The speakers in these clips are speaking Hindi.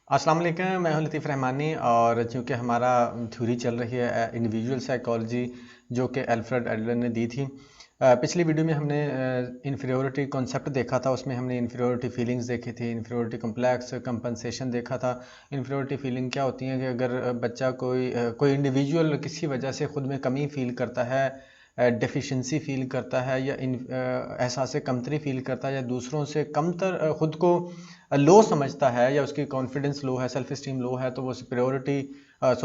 अस्सलाम वालेकुम, मैं हूं लतीफ़ रहमानी। और चूँकि हमारा थ्योरी चल रही है इंडिविजुअल साइकोलॉजी जो कि अल्फ्रेड एडलर ने दी थी। पिछली वीडियो में हमने इन्फीरियोरिटी कॉन्सेप्ट देखा था, उसमें हमने इन्फीरियोरिटी फीलिंग्स देखी थी, इन्फीरियोरिटी कम्प्लेक्स, कंपनसेशन देखा था। इन्फीरियोरिटी फीलिंग क्या होती है कि अगर बच्चा कोई इंडिविजुअल किसी वजह से ख़ुद में कमी फ़ील करता है, डेफिशिएंसी फ़ील करता है या एहसास कमतरी फ़ील करता है या दूसरों से कमतर ख़ुद को लो समझता है या उसकी कॉन्फिडेंस लो है, सेल्फ इस्टीम लो है, तो वो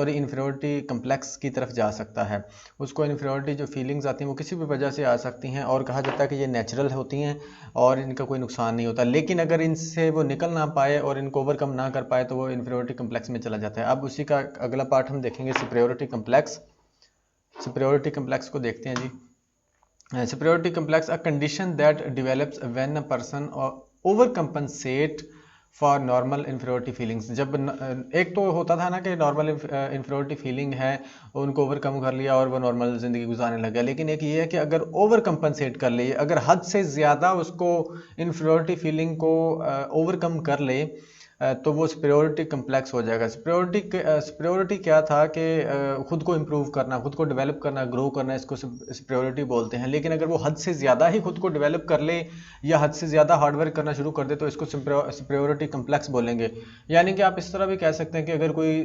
इन्फीरियोरिटी कम्प्लेक्स की तरफ जा सकता है। उसको इन्फीरियोरिटी जो फीलिंग्स आती हैं वो किसी भी वजह से आ सकती हैं और कहा जाता है कि ये नेचुरल होती हैं और इनका कोई नुकसान नहीं होता। लेकिन अगर इनसे वो निकल ना पाए और इनको ओवरकम ना कर पाए तो वो इन्फीरियोरिटी कम्प्लेक्स में चला जाता है। अब उसी का अगला पार्ट हम देखेंगे, सुपीरियोरिटी कम्प्लेक्स। सुपीरियोरिटी कम्प्लेक्स को देखते हैं जी। Superiority complex a condition that develops when a person overcompensate for normal inferiority feelings. जब एक तो होता था ना कि नॉर्मल इन्फीरियोरिटी फीलिंग है, उनको ओवरकम कर लिया और वो नॉर्मल ज़िंदगी गुजारने लग गया। लेकिन एक ये है कि अगर ओवर कंपनसेट कर ले, अगर हद से ज़्यादा उसको इन्फीरियोरिटी फीलिंग को ओवरकम कर ले तो वो सुपीरियोरिटी कम्प्लेक्स हो जाएगा। सुपीरियोरिटी क्या था कि खुद को इम्प्रूव करना, खुद को डेवलप करना, ग्रो करना, इसको सुपीरियोरिटी बोलते हैं। लेकिन अगर वो हद से ज़्यादा ही खुद को डेवलप कर ले या हद से ज़्यादा हार्डवर्क करना शुरू कर दे तो इसको सुपीरियोरिटी कम्प्लेक्स बोलेंगे। यानी कि आप इस तरह भी कह सकते हैं कि अगर कोई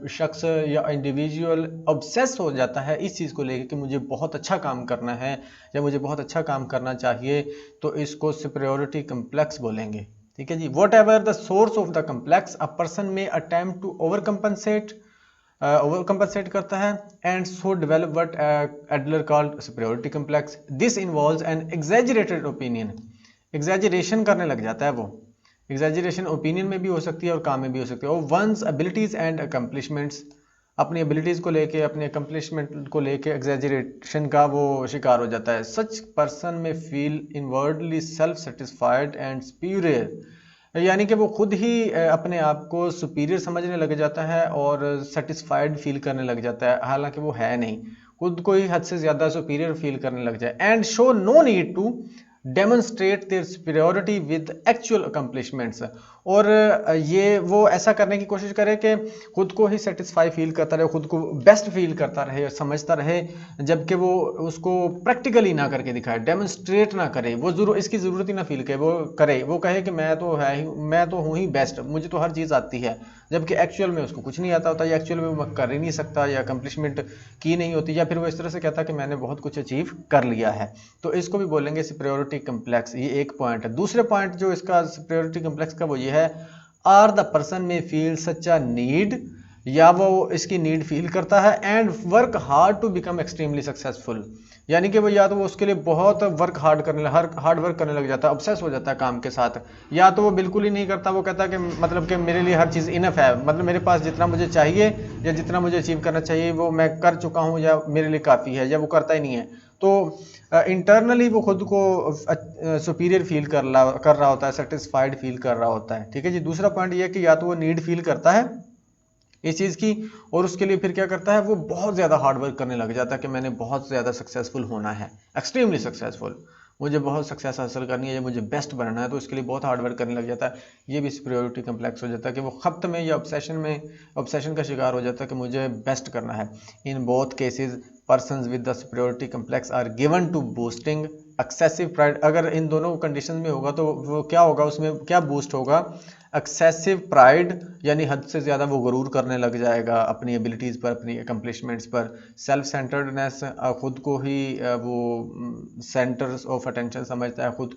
शख्स या इंडिविजुअल ऑब्सेस हो जाता है इस चीज़ को लेकर कि मुझे बहुत अच्छा काम करना है या मुझे बहुत अच्छा काम करना चाहिए, तो इसको सुपीरियोरिटी कम्प्लेक्स बोलेंगे। ठीक है जी। Whatever the source of the complex a person में अटेम्प्ट टू ओवर कंपनसेट करता है and so develop what Adler called superiority complex. This involves an exaggerated opinion. Exaggeration करने लग जाता है वो। एग्जैजरेशन ओपिनियन में भी हो सकती है और काम में भी हो सकती है। और वंस एबिलिटीज एंड अकम्पलिशमेंट्स, अपनी एबिलिटीज़ को लेके, अपने अकम्पलिशमेंट को लेके एग्जैजरेशन का वो शिकार हो जाता है। सच पर्सन में feel inwardly self satisfied and superior, यानी कि वो खुद ही अपने आप को सुपीरियर समझने लग जाता है और सेटिस्फाइड फील करने लग जाता है, हालांकि वो है नहीं, खुद को ही हद से ज़्यादा सुपीरियर फील करने लग जाए। And show no need to demonstrate their superiority with actual accomplishments. और ये वो ऐसा करने की कोशिश करे कि खुद को ही सेटिस्फाई फील करता रहे, खुद को बेस्ट फील करता रहे, समझता रहे, जबकि वो उसको प्रैक्टिकली ना करके दिखाए, डेमोन्स्ट्रेट ना करे। वो इसकी ज़रूरत ही ना फील करे, वो कहे कि मैं तो हूँ ही बेस्ट, मुझे तो हर चीज़ आती है, जबकि एक्चुअल में उसको कुछ नहीं आता होता या एक्चुअल में वो कर ही नहीं सकता या अकम्पलिशमेंट की नहीं होती, या फिर वो इस तरह से कहता कि मैंने बहुत कुछ अचीव कर लिया है। तो इसको भी बोलेंगे सुपीरियोरिटी कम्प्लेक्स। ये एक पॉइंट है। दूसरे पॉइंट जो इसका सुपीरियोरिटी कम्प्लेक्स का वो ये है, आर द पर्सन में फील सच अ नीड, या वो इसकी नीड फील करता है and work hard to become extremely successful. यानी कि वो या तो वो उसके लिए बहुत हार्ड वर्क करने लग जाता है, ऑब्सेस हो जाता है काम के साथ, या तो वो बिल्कुल ही नहीं करता, वो कहता है कि मतलब कि मेरे लिए हर चीज़ इनफ है, मतलब मेरे पास जितना मुझे चाहिए या जितना मुझे अचीव करना चाहिए वो मैं कर चुका हूँ या मेरे लिए काफ़ी है, या वो करता ही नहीं है। तो इंटरनली वो खुद को सुपीरियर फील कर रहा होता है, सेटिस्फाइड फील कर रहा होता है। ठीक है जी। दूसरा पॉइंट ये है कि या तो वो नीड फील करता है इस चीज़ की और उसके लिए फिर क्या करता है, वो बहुत ज़्यादा हार्ड वर्क करने लग जाता है कि मैंने बहुत ज़्यादा सक्सेसफुल होना है, एक्सट्रीमली सक्सेसफुल, मुझे बहुत सक्सेस हासिल करनी है या मुझे बेस्ट बनना है, तो इसके लिए बहुत हार्ड वर्क करने लग जाता है। ये भी सुपीरियोरिटी कम्प्लेक्स हो जाता है कि वो खप्त में या ऑब्सेशन का शिकार हो जाता है कि मुझे बेस्ट करना है। In both cases persons with the superiority complex are given to boosting excessive pride. अगर इन दोनों कंडीशन में होगा तो वो क्या होगा, उसमें क्या बूस्ट होगा, एक्सेसिव प्राइड, यानी हद से ज़्यादा वो गरूर करने लग जाएगा अपनी एबिलिटीज़ पर, अपनी अकम्पलिशमेंट्स पर। सेल्फ सेंटर्डनेस, खुद को ही वो सेंटर ऑफ अटेंशन समझता है, खुद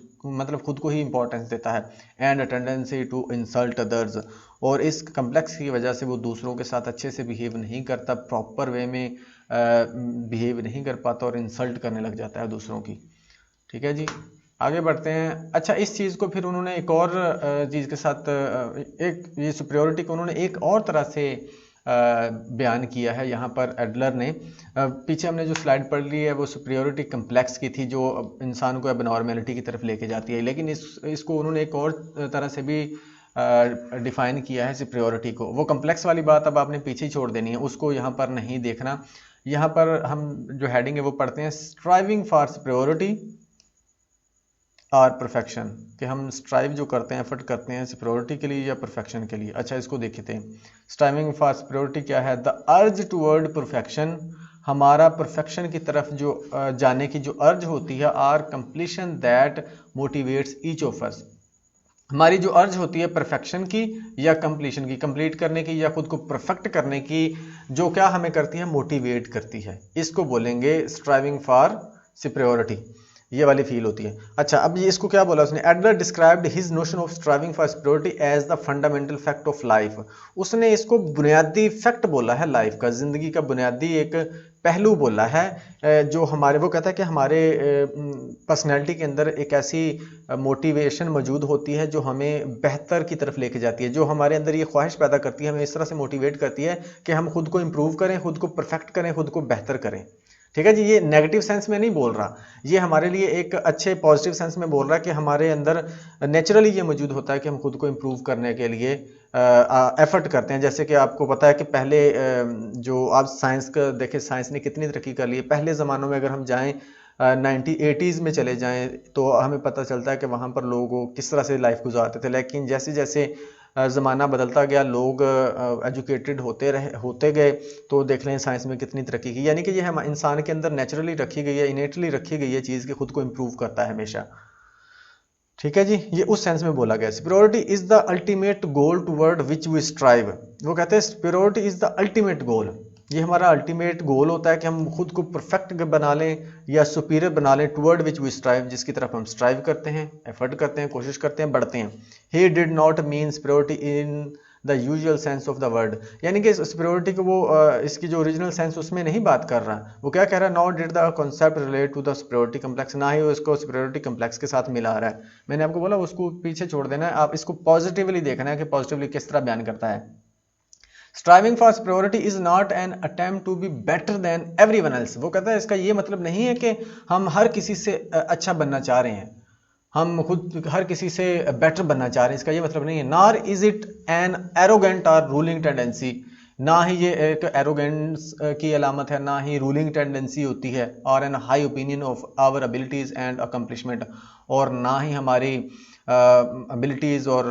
को ही इंपॉर्टेंस देता है। And a tendency to insult others, और इस कम्प्लेक्स की वजह से वो दूसरों के साथ अच्छे से बिहेव नहीं करता, प्रॉपर वे में बिहेव नहीं कर पाता और इंसल्ट करने लग जाता है दूसरों की। ठीक है जी। आगे बढ़ते हैं। अच्छा, इस चीज़ को फिर उन्होंने एक और चीज़ के साथ एक ये सुपीरियोरिटी को उन्होंने एक और तरह से बयान किया है यहाँ पर एडलर ने। पीछे हमने जो स्लाइड पढ़ ली है वो सुपीरियोरिटी कम्प्लेक्स की थी, जो इंसान को एबनॉर्मेलिटी की तरफ लेके जाती है। लेकिन इसको उन्होंने एक और तरह से भी डिफाइन किया है सुपीरियोरिटी को। वो कम्प्लेक्स वाली बात अब आपने पीछे ही छोड़ देनी है, उसको यहाँ पर नहीं देखना। यहाँ पर हम जो हेडिंग है वो पढ़ते हैं, striving for superiority or perfection, कि हम स्ट्राइव जो करते हैं, एफर्ट करते हैं सुपीरियरिटी के लिए या परफेक्शन के लिए। अच्छा, इसको देखते हैं। स्ट्राइविंग फॉर सुपीरियरिटी क्या है? द अर्ज टूवर्ड परफेक्शन, हमारा परफेक्शन की तरफ जो जाने की जो अर्ज होती है, or completion that motivates each of us, हमारी जो अर्ज होती है परफेक्शन की या कंप्लीशन की, कंप्लीट करने की या खुद को परफेक्ट करने की, जो क्या हमें करती है? मोटिवेट करती है। इसको बोलेंगे स्ट्राइविंग फॉर सुपीरियरिटी, ये वाली फील होती है। अच्छा, अब ये इसको क्या बोला उसने? Adler described his notion of striving for superiority as the fundamental fact of life. उसने इसको बुनियादी फैक्ट बोला है लाइफ का, जिंदगी का बुनियादी एक पहलू बोला है, जो हमारे, वो कहता है कि हमारे पर्सनैलिटी के अंदर एक ऐसी मोटिवेशन मौजूद होती है जो हमें बेहतर की तरफ लेके जाती है, जो हमारे अंदर ये ख्वाहिश पैदा करती है, हमें इस तरह से मोटिवेट करती है कि हम खुद को इम्प्रूव करें, खुद को परफेक्ट करें, खुद को बेहतर करें। ठीक है जी, ये नेगेटिव सेंस में नहीं बोल रहा, ये हमारे लिए एक अच्छे पॉजिटिव सेंस में बोल रहा है कि हमारे अंदर नेचुरली ये मौजूद होता है कि हम खुद को इम्प्रूव करने के लिए एफर्ट करते हैं। जैसे कि आपको पता है कि पहले जो आप साइंस का देखें, साइंस ने कितनी तरक्की कर ली है। पहले ज़मानों में अगर हम जाएं 1980s में चले जाएं तो हमें पता चलता है कि वहाँ पर लोग किस तरह से लाइफ गुजारते थे। लेकिन जैसे जैसे ज़माना बदलता गया, लोग एजुकेटेड होते गए, तो देख लें साइंस में कितनी तरक्की की। यानी कि ये हम इंसान के अंदर नेचुरली रखी गई है, इनेटली रखी गई है चीज़ कि खुद को इम्प्रूव करता है हमेशा। ठीक है जी, ये उस सेंस में बोला गया। Superiority is the ultimate goal toward which we strive. वो कहते हैं superiority is the ultimate goal, ये हमारा अल्टीमेट गोल होता है कि हम खुद को परफेक्ट बना लें या सुपीरियर बना लें, टुवर्ड विच वी स्ट्राइव, जिसकी तरफ हम स्ट्राइव करते हैं, एफर्ट करते हैं, कोशिश करते हैं, बढ़ते हैं। He did not mean superiority in the usual sense of the word, यानी कि सुपीरियरिटी को वो इसकी जो ओरिजिनल सेंस उसमें नहीं बात कर रहा। वो क्या कह रहा है? Not did the concept relate to the superiority complex, ना ही वो इसको सुपीरियरिटी कम्प्लेक्स के साथ मिला रहा है। मैंने आपको बोला उसको पीछे छोड़ देना है, आप इसको पॉजिटिवली देखना है कि पॉजिटिवली किस तरह बयान करता है। Striving for superiority is not an attempt to be better than everyone else. वो कहता है इसका ये मतलब नहीं है कि हम हर किसी से अच्छा बनना चाह रहे हैं, हम खुद हर किसी से बेटर बनना चाह रहे हैं, इसका ये मतलब नहीं है। Nor is it an arrogant or ruling tendency, ना ही ये एक एरोगेंस की अलामत है, ना ही रूलिंग टेंडेंसी होती है, और an high opinion of our abilities and accomplishment, और ना ही हमारी एबिलिटीज़ और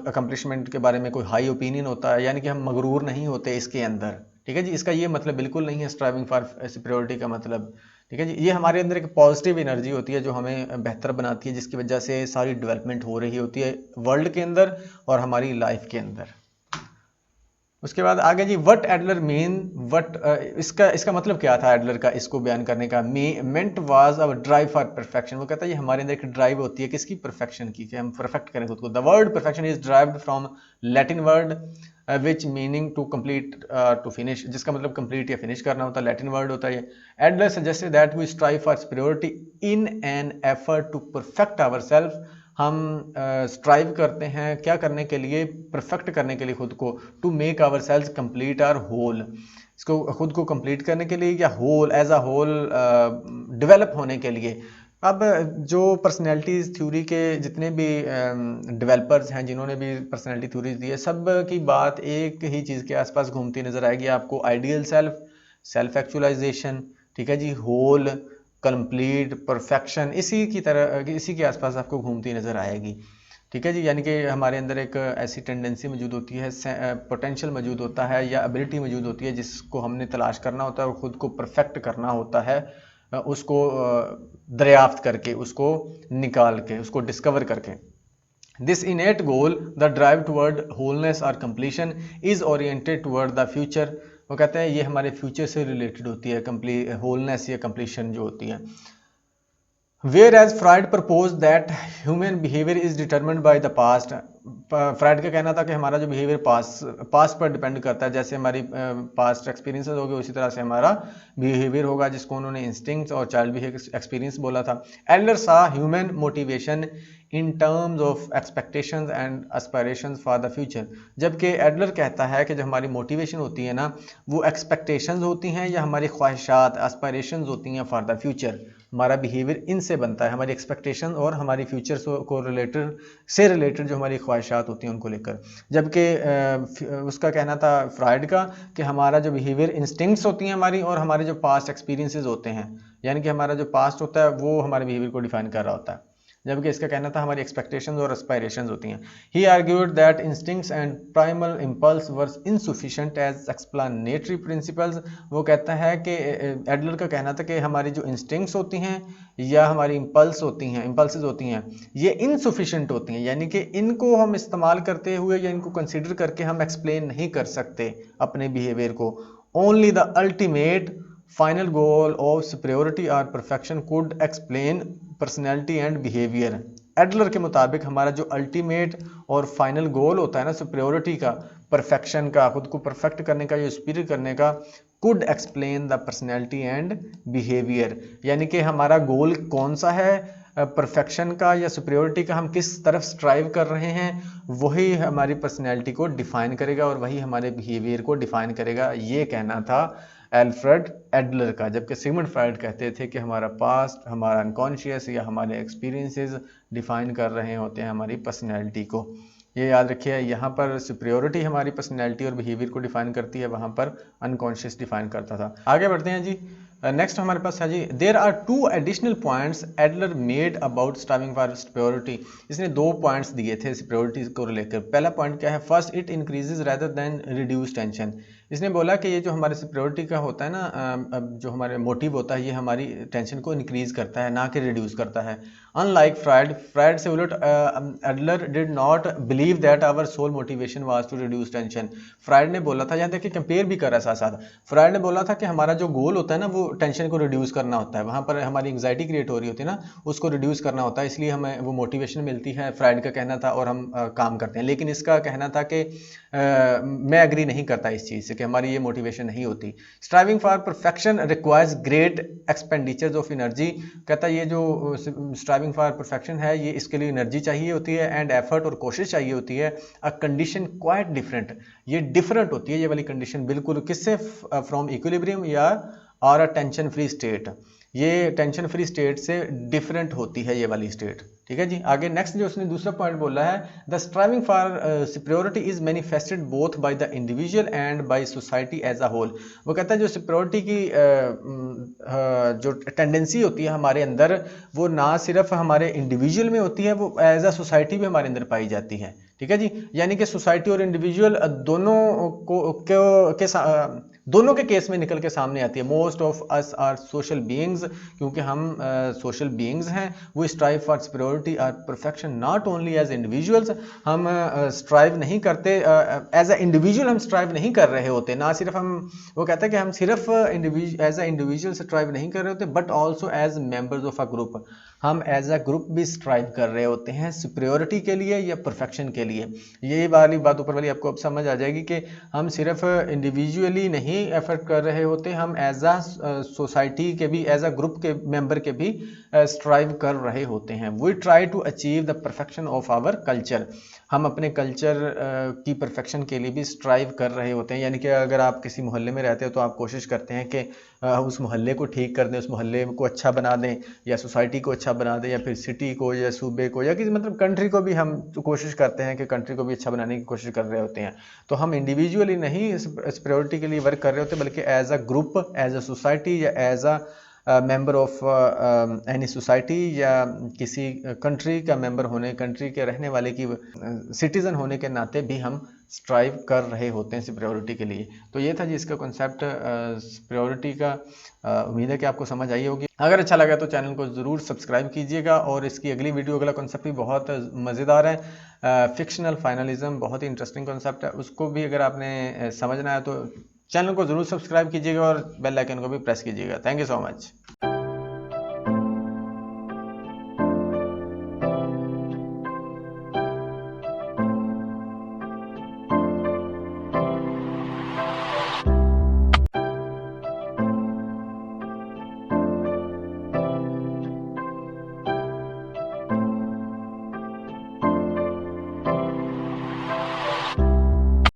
अकम्पलिशमेंट के बारे में कोई हाई ओपिनियन होता है, यानी कि हम मगरूर नहीं होते इसके अंदर। ठीक है जी, इसका ये मतलब बिल्कुल नहीं है स्ट्राइविंग फॉर सुपीरियरिटी का मतलब। ठीक है जी, ये हमारे अंदर एक पॉजिटिव एनर्जी होती है जो हमें बेहतर बनाती है, जिसकी वजह से सारी डेवलपमेंट हो रही होती है वर्ल्ड के अंदर और हमारी लाइफ के अंदर। उसके बाद आगे जी, वट एडलर मीन वट, इसका मतलब क्या था एडलर का इसको बयान करने का? मेंट was our drive for perfection. वो कहता है ये हमारे अंदर एक ड्राइव होती है किसकी? परफेक्शन की, कि हम परफेक्ट करें खुद को। The word perfection is derived from Latin word which meaning to complete to finish, जिसका मतलब कंप्लीट या फिनिश करना होता है, लैटिन वर्ड होता है ये। Adler suggested that we strive for superiority in an effort to perfect our self, हम स्ट्राइव करते हैं क्या करने के लिए? परफेक्ट करने के लिए खुद को। To make our selves complete or whole, इसको खुद को कंप्लीट करने के लिए या whole as a whole develop होने के लिए। अब जो पर्सनैलिटीज़ थ्योरी के जितने भी डेवलपर्स हैं, जिन्होंने भी पर्सनैलिटी थ्योरीज दी है, सब की बात एक ही चीज़ के आसपास घूमती नजर आएगी आपको। आइडियल सेल्फ, सेल्फ एक्चुअलाइजेशन, ठीक है जी, होल, कंप्लीट, परफेक्शन, इसी की तरह इसी के आसपास आपको घूमती नज़र आएगी। ठीक है जी, यानी कि हमारे अंदर एक ऐसी टेंडेंसी मौजूद होती है, पोटेंशियल मौजूद होता है या एबिलिटी मौजूद होती है, जिसको हमने तलाश करना होता है और ख़ुद को परफेक्ट करना होता है, उसको दरियाफ्त करके, उसको निकाल के, उसको डिस्कवर करके। This innate goal the drive toward wholeness और completion is oriented toward the future. वो कहते हैं ये हमारे फ्यूचर से रिलेटेड होती है, होलनेस या कंप्लीशन जो होती है। Whereas Freud proposed that human behaviour is determined by the past. Freud का कहना था कि हमारा जो बिहेवियर पास्ट पर डिपेंड करता है, जैसे हमारी पास्ट एक्सपीरियंसेस होंगे उसी तरह से हमारा बिहेवियर होगा, जिसको उन्होंने इंस्टिंक्ट्स और चाइल्ड बिहेवियर एक्सपीरियंस बोला था। एडलर सा human motivation in terms of expectations and aspirations for the future. जबकि एडलर कहता है कि जो हमारी मोटिवेशन होती है ना, वो एक्सपेक्टेशंस होती हैं या हमारी ख्वाहिशात, एस्पायरेशंस होती हैं फॉर द फ्यूचर। हमारा बिहेवियर इनसे बनता है, हमारी एक्सपेक्टेशन और हमारी फ्यूचर को रिलेटेड जो हमारी ख्वाहिशात होती हैं उनको लेकर। जबकि उसका कहना था फ्राइड का कि हमारा जो बिहेवियर इंस्टिंक्ट्स होती हैं हमारी, और हमारे जो पास्ट एक्सपीरियंसेस होते हैं, यानी कि हमारा जो पास्ट होता है वो हमारे बिहेवियर को डिफाइन कर रहा होता है। जबकि इसका कहना था हमारी एक्सपेक्टेशंस और एस्पायरेशंस होती हैं। He argued that instincts and primal impulse were insufficient as explanatory principles. वो कहता है कि एडलर का कहना था कि हमारी जो इंस्टिंक्ट्स होती हैं या हमारी इम्पल्सेस होती हैं ये इनसफिशिएंट होती हैं, यानी कि इनको हम इस्तेमाल करते हुए या इनको कंसिडर करके हम एक्सप्लेन नहीं कर सकते अपने बिहेवियर को। Only the ultimate final goal of superiority और perfection could explain personality and behaviour. Adler के मुताबिक हमारा जो अल्टीमेट और फाइनल गोल होता है ना सुपीरियरिटी का, परफेक्शन का, खुद को परफेक्ट करने का या सुपीरियर करने का, could explain the personality and behaviour, यानी कि हमारा गोल कौन सा है, परफेक्शन का या सुपीरियरिटी का, हम किस तरफ स्ट्राइव कर रहे हैं, वही हमारी पर्सनैलिटी को डिफाइन करेगा और वही हमारे बिहेवियर को डिफाइन करेगा। ये कहना था एल्फ्रेड एडलर का। जबकि सिगमंड फ्रायड कहते थे कि हमारा पास्ट, हमारा अनकॉन्शियस या हमारे एक्सपीरियंसेस डिफाइन कर रहे होते हैं हमारी पर्सनैलिटी को। ये याद रखिए, यहाँ पर सुपीरियरिटी हमारी पर्सनैलिटी और बिहेवियर को डिफाइन करती है, वहाँ पर अनकॉन्शियस डिफाइन करता था। आगे बढ़ते हैं जी। नेक्स्ट हमारे पास है जी, there are 2 additional points Adler made about striving for superiority. इसने 2 पॉइंट्स दिए थे सुपीरियरिटी को लेकर। पहला पॉइंट क्या है, first it increases rather than reduce tension. इसने बोला कि ये जो हमारे सुपीरियरिटी का होता है ना, जो हमारे मोटिव होता है, ये हमारी टेंशन को इंक्रीज करता है, ना कि रिड्यूस करता है। अनलाइक फ्रायड से उलट Adler did not believe that our sole motivation was to reduce tension. Freud ने बोला था, यहाँ देखिए कंपेयर भी कर रहा है साथ साथ, फ्रायड ने बोला था कि हमारा जो गोल होता है ना वो टेंशन को रिड्यूस करना होता है, वहाँ पर हमारी एंग्जाइटी क्रिएट हो रही होती है ना, उसको रिड्यूस करना होता है, इसलिए हमें वो मोटिवेशन मिलती है, फ्रायड का कहना था, और हम काम करते हैं। लेकिन इसका कहना था कि मैं एग्री नहीं करता इस चीज़ से कि हमारी ये मोटिवेशन नहीं होती। Striving for perfection requires great expenditures of energy. कहता है ये जो स्ट्राइविंग फॉर परफेक्शन है ये इसके लिए एनर्जी चाहिए होती है एंड एफर्ट और कोशिश चाहिए होती है। अ कंडीशन क्वाइट डिफरेंट, ये डिफरेंट होती है ये वाली कंडीशन बिल्कुल, किससे, फ्रॉम इक्विलिब्रियम या और अ टेंशन फ्री स्टेट। ये टेंशन फ्री स्टेट से डिफरेंट होती है ये वाली स्टेट। ठीक है जी। आगे नेक्स्ट जो उसने दूसरा पॉइंट बोला है, the striving for superiority is manifested both by the individual and by society as a whole. वो कहता है जो सुपीरियरिटी की जो टेंडेंसी होती है हमारे अंदर, वो ना सिर्फ हमारे इंडिविजुअल में होती है, वो एज अ सोसाइटी भी हमारे अंदर पाई जाती है। ठीक है जी। यानी कि सोसाइटी और इंडिविजुअल दोनों के केस में निकल के सामने आती है। Most of us are social beings, क्योंकि हम सोशल बीइंग्स हैं। वो स्ट्राइव फॉर सुपीरियरिटी और perfection not only as individuals. हम स्ट्राइव नहीं करते एज अ इंडिविजुअल, हम स्ट्राइव नहीं कर रहे होते, ना सिर्फ हम, वो कहता है कि हम सिर्फ एज अ इंडिविजुअल स्ट्राइव नहीं कर रहे होते, but also as members of a group. हम एज अ ग्रुप भी स्ट्राइव कर रहे होते हैं सुपीरियरिटी के लिए या परफेक्शन के लिए। ये वाली बात ऊपर वाली आपको अब समझ आ जाएगी कि हम सिर्फ इंडिविजुअली नहीं एफर्ट कर रहे होते, हम एज अ सोसाइटी के भी, एज अ ग्रुप के मेंबर के भी स्ट्राइव कर रहे होते हैं। We try to achieve the perfection of our culture. हम अपने कल्चर की परफेक्शन के लिए भी स्ट्राइव कर रहे होते हैं। यानी कि अगर आप किसी मोहल्ले में रहते हो तो आप कोशिश करते हैं कि उस मोहल्ले को ठीक कर दें, उस मोहल्ले को अच्छा बना दें, या सोसाइटी को अच्छा बना दें, या फिर सिटी को या सूबे को या किसी मतलब कंट्री को भी हम कोशिश करते हैं कि कंट्री को भी अच्छा बनाने की कोशिश कर रहे होते हैं। तो हम इंडिविजुअली नहीं सुपीरियरिटी के लिए वर्क कर रहे होते, बल्कि as a group, as a society या as a member of any society या किसी कंट्री का मेंबर होने, कंट्री के रहने वाले की सिटीज़न होने के नाते भी हम स्ट्राइव कर रहे होते हैं सुपीरियरिटी के लिए। तो ये था जी इसका कॉन्सेप्ट सुपीरियरिटी का। उम्मीद है कि आपको समझ आई होगी। अगर अच्छा लगा तो चैनल को ज़रूर सब्सक्राइब कीजिएगा, और इसकी अगली वीडियो, अगला कॉन्सेप्ट भी बहुत मज़ेदार है। फिक्शनल फाइनलिज्म बहुत ही इंटरेस्टिंग कॉन्सेप्ट है, उसको भी अगर आपने समझना है तो चैनल को ज़रूर सब्सक्राइब कीजिएगा और बेल आइकन को भी प्रेस कीजिएगा। Thank you so much.